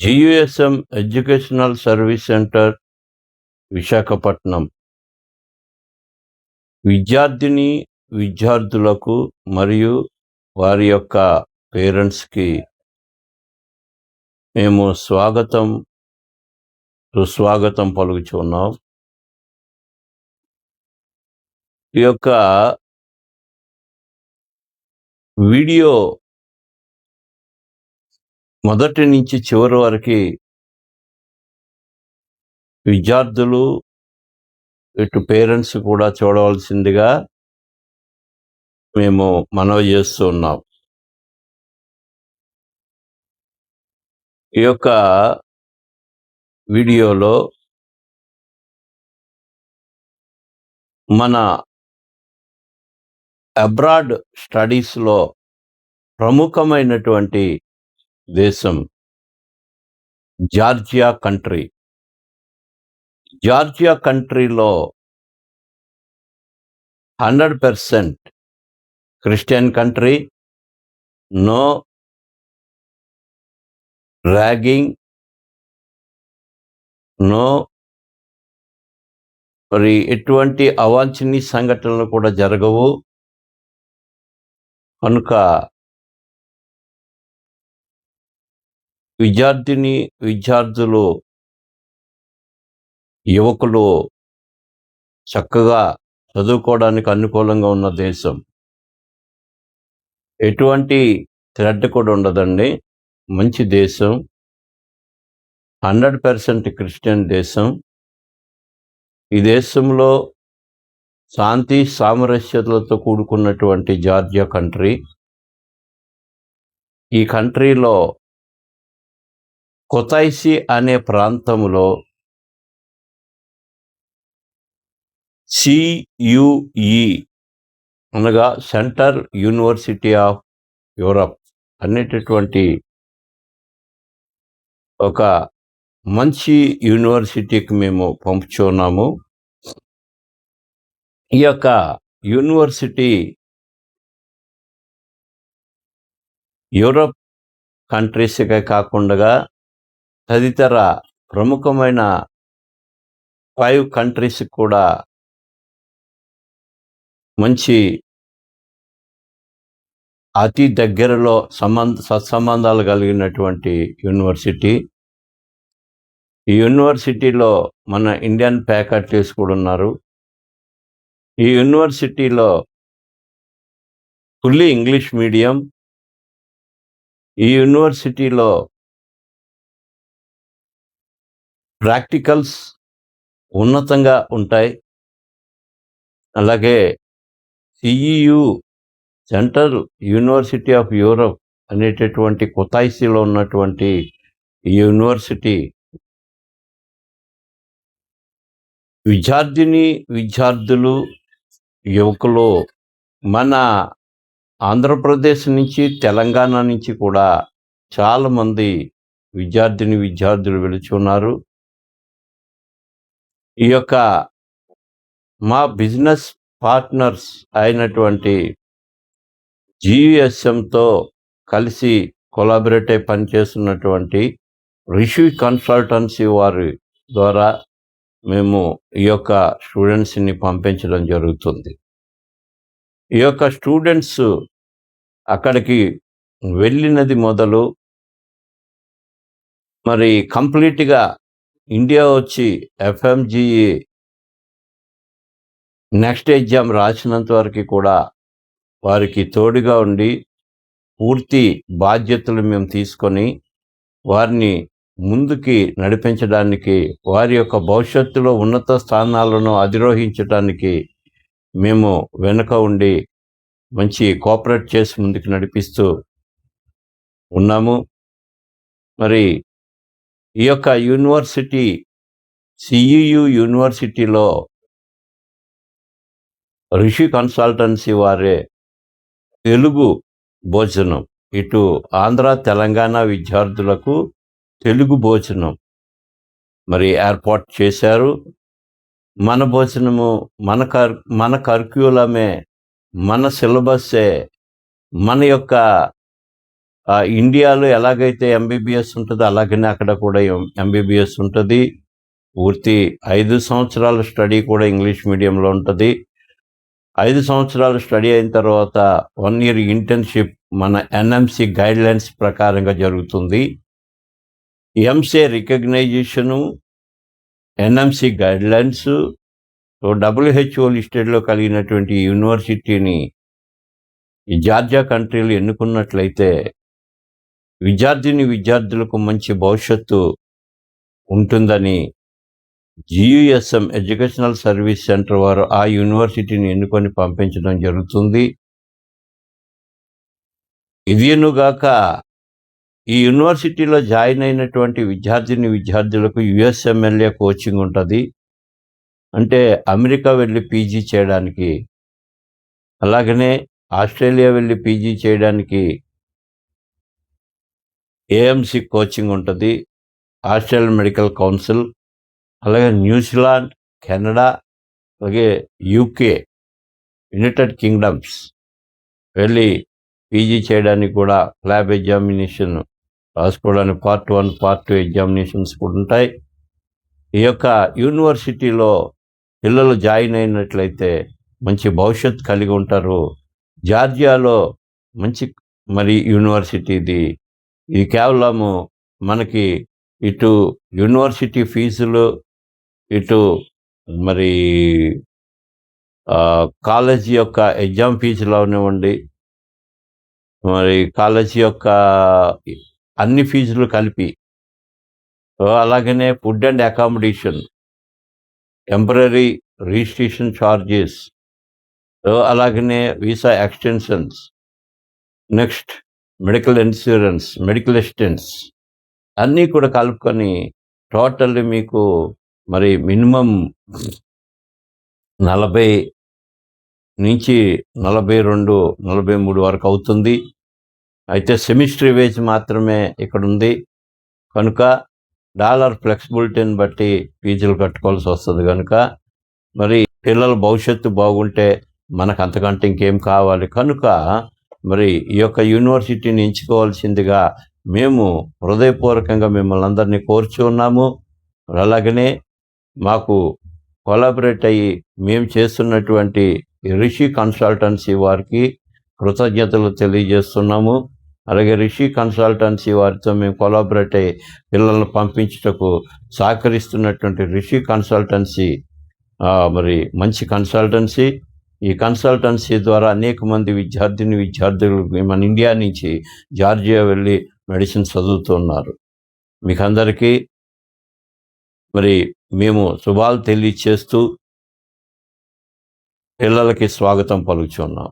జియుఎస్ఎం educational service centre Visakhapatnam విద్యార్థులకు మరియు వారి యొక్క పేరెంట్స్కి మేము సుస్వాగతం పలుకుచున్నాం. ఈ యొక్క వీడియో మొదటి నుంచి చివరి వరకు విద్యార్థులు ఇటు పేరెంట్స్ కూడా చూడవలసిందిగా మేము మనవి చేస్తున్నాం. ఈ యొక్క వీడియోలో మన అబ్రాడ్ స్టడీస్లో ప్రముఖమైనటువంటి దేశం జార్జియా కంట్రీ. జార్జియా కంట్రీలో 100% Christian country, no ragging, no మరి ఎటువంటి అవాంఛనీయ సంఘటనలు కూడా జరగవు. కనుక విద్యార్థులు యువకులు చక్కగా చదువుకోవడానికి అనుకూలంగా ఉన్న దేశం. ఎటువంటి థ్రెడ్ కూడా ఉండదండి. మంచి దేశం, 100% క్రిస్టియన్ దేశం. ఈ దేశంలో శాంతి సామరస్యతలతో కూడుకున్నటువంటి జార్జియా కంట్రీ. ఈ కంట్రీలో కొతైసి అనే ప్రాంతంలో సియుఈ అనగా సెంటర్ యూనివర్సిటీ ఆఫ్ యూరప్ అనేటటువంటి ఒక మంచి యూనివర్సిటీకి మేము పంపుచున్నాము. ఈ యొక్క యూనివర్సిటీ యూరప్ కంట్రీస్కే కాకుండా తదితర ప్రముఖమైన 5 కంట్రీస్ కూడా మంచి అతి దగ్గరలో సత్సంబంధాలు కలిగినటువంటి యూనివర్సిటీ. ఈ యూనివర్సిటీలో మన ఇండియన్ ఫ్యాకల్టీస్ కూడా ఉన్నారు. ఈ యూనివర్సిటీలో ఫుల్లీ ఇంగ్లీష్ మీడియం. ఈ యూనివర్సిటీలో ప్రాక్టికల్స్ ఉన్నతంగా ఉంటాయి. అలాగే సిఈయు సెంట్రల్ యూనివర్సిటీ ఆఫ్ యూరప్ అనేటటువంటి కొతైసిలో ఉన్నటువంటి ఈ యూనివర్సిటీ విద్యార్థులు యువకులు మన ఆంధ్రప్రదేశ్ నుంచి, తెలంగాణ నుంచి కూడా చాలామంది విద్యార్థులు వెళుచున్నారు. ఈ యొక్క మా బిజినెస్ పార్ట్నర్స్ అయినటువంటి జియుఎస్ఎంతో కలిసి కొలాబరేట్ అయి పనిచేస్తున్నటువంటి రిషి కన్సల్టెన్సీ వారి ద్వారా మేము ఈ యొక్క స్టూడెంట్స్ని పంపించడం జరుగుతుంది. ఈ యొక్క స్టూడెంట్స్ అక్కడికి వెళ్ళినది మొదలు మరి కంప్లీట్గా ఇండియా వచ్చి ఎఫ్ఎంజిఈ నెక్స్ట్ ఎగ్జామ్ రాసినంత వరకు కూడా వారికి తోడుగా ఉండి పూర్తి బాధ్యతలు మేము తీసుకొని వారిని ముందుకి నడిపించడానికి, వారి యొక్క భవిష్యత్తులో ఉన్నత స్థానాలను అధిరోహించడానికి మేము వెనుక ఉండి మంచి కోఆపరేట్ చేసి ముందుకు నడిపిస్తూ ఉన్నాము. మరి ఈ యొక్క యూనివర్సిటీ సిఈయు యూనివర్సిటీలో రిషి కన్సల్టెన్సీ వారే తెలుగు భోజనం, ఇటు ఆంధ్ర తెలంగాణ విద్యార్థులకు తెలుగు భోజనం మరి ఏర్పాటు చేశారు. మన భోజనము మన కరిక్యులమే, మన సిలబస్సే, మన యొక్క ఇండియాలో ఎలాగైతే ఎంబీబీఎస్ ఉంటదో అలాగనే అక్కడ కూడా ఎంబీబీఎస్ ఉంటది. పూర్తి 5 సంవత్సరాల స్టడీ కూడా ఇంగ్లీష్ మీడియంలో ఉంటది. 5 సంవత్సరాలు స్టడీ అయిన తర్వాత 1 ఇయర్ ఇంటర్న్‌షిప్ మన ఎన్ఎంసీ గైడ్‌లైన్స్ ప్రకారంగా జరుగుతుంది. MCA recognisation, NMC guidelines, WHO లిస్టెడ్‌లో కలిగినటువంటి యూనివర్సిటీని ఈ జార్జియా కంట్రీలో ఎన్నుకున్నట్లయితే విద్యార్థులకు మంచి భవిష్యత్తు ఉంటుందని జీయూఎస్ఎం ఎడ్యుకేషనల్ సర్వీస్ సెంటర్ వారు ఆ యూనివర్సిటీని ఎన్నుకొని పంపించడం జరుగుతుంది. ఇదియునుగాక ఈ యూనివర్సిటీలో జాయిన్ అయినటువంటి విద్యార్థులకు యుఎస్ఎంఎల్ఏ కోచింగ్ ఉంటుంది. అంటే అమెరికా వెళ్ళి పీజీ చేయడానికి, అలాగనే ఆస్ట్రేలియా వెళ్ళి పీజీ చేయడానికి ఏఎంసీ కోచింగ్ ఉంటుంది. ఆస్ట్రేలియన్ మెడికల్ కౌన్సిల్, అలాగే న్యూజిలాండ్, కెనడా, అలాగే యూకే, యునైటెడ్ కింగ్డమ్స్ వెళ్ళి పీజీ చేయడానికి కూడా ల్యాబ్ ఎగ్జామినేషన్ రాసుకోవడానికి పార్ట్ 1, పార్ట్ 2 ఎగ్జామినేషన్స్ కూడా ఉంటాయి. ఈ యొక్క యూనివర్సిటీలో పిల్లలు జాయిన్ అయినట్లయితే మంచి భవిష్యత్తు కలిగి ఉంటారు. జార్జియాలో మంచి యూనివర్సిటీ ఇది కేవలము మనకి ఇటు యూనివర్సిటీ ఫీజులు, ఇటు కాలేజీ యొక్క ఎగ్జామ్ ఫీజులు అవనివ్వండి, కాలేజీ యొక్క అన్ని ఫీజులు కలిపి, అలాగనే food and accommodation, temporary registration charges, అలాగనే visa extensions, next medical insurance, medical assistance అన్నీ కూడా కలుపుకొని టోటల్లీ మీకు మినిమం 40 నుంచి 42, 43 వరకు అవుతుంది. అయితే సెమిస్టర్ వేజ్ మాత్రమే ఇక్కడ ఉంది కనుక డాలర్ ఫ్లెక్సిబిలిటీని బట్టి ఫీజులు కట్టుకోవాల్సి వస్తుంది. కనుక పిల్లల భవిష్యత్తు బాగుంటే మనకు అంతకంటే ఇంకేం కావాలి. కనుక ఈ యొక్క యూనివర్సిటీని ఎంచుకోవాల్సిందిగా మేము హృదయపూర్వకంగా మిమ్మల్ని అందరినీ కోరుచు ఉన్నాము. అలాగనే మాకు కొలాబరేట్ అయ్యి మేము చేస్తున్నటువంటి రిషి కన్సల్టెన్సీ వారికి కృతజ్ఞతలు తెలియజేస్తున్నాము. అలాగే రిషి కన్సల్టెన్సీ వారితో మేము కొలాబరేట్ అయ్యి పిల్లలను పంపించుటకు సహకరిస్తున్నటువంటి రిషి కన్సల్టెన్సీ మంచి కన్సల్టెన్సీ. ఈ కన్సల్టెన్సీ ద్వారా అనేక మంది విద్యార్థులు మన ఇండియా నుంచి జార్జియా వెళ్ళి మెడిసిన్ చదువుతున్నారు. మీకు అందరికీ మేము శుభాలు తెలియచేస్తూ పిల్లలకి స్వాగతం పలుకుచున్నాం.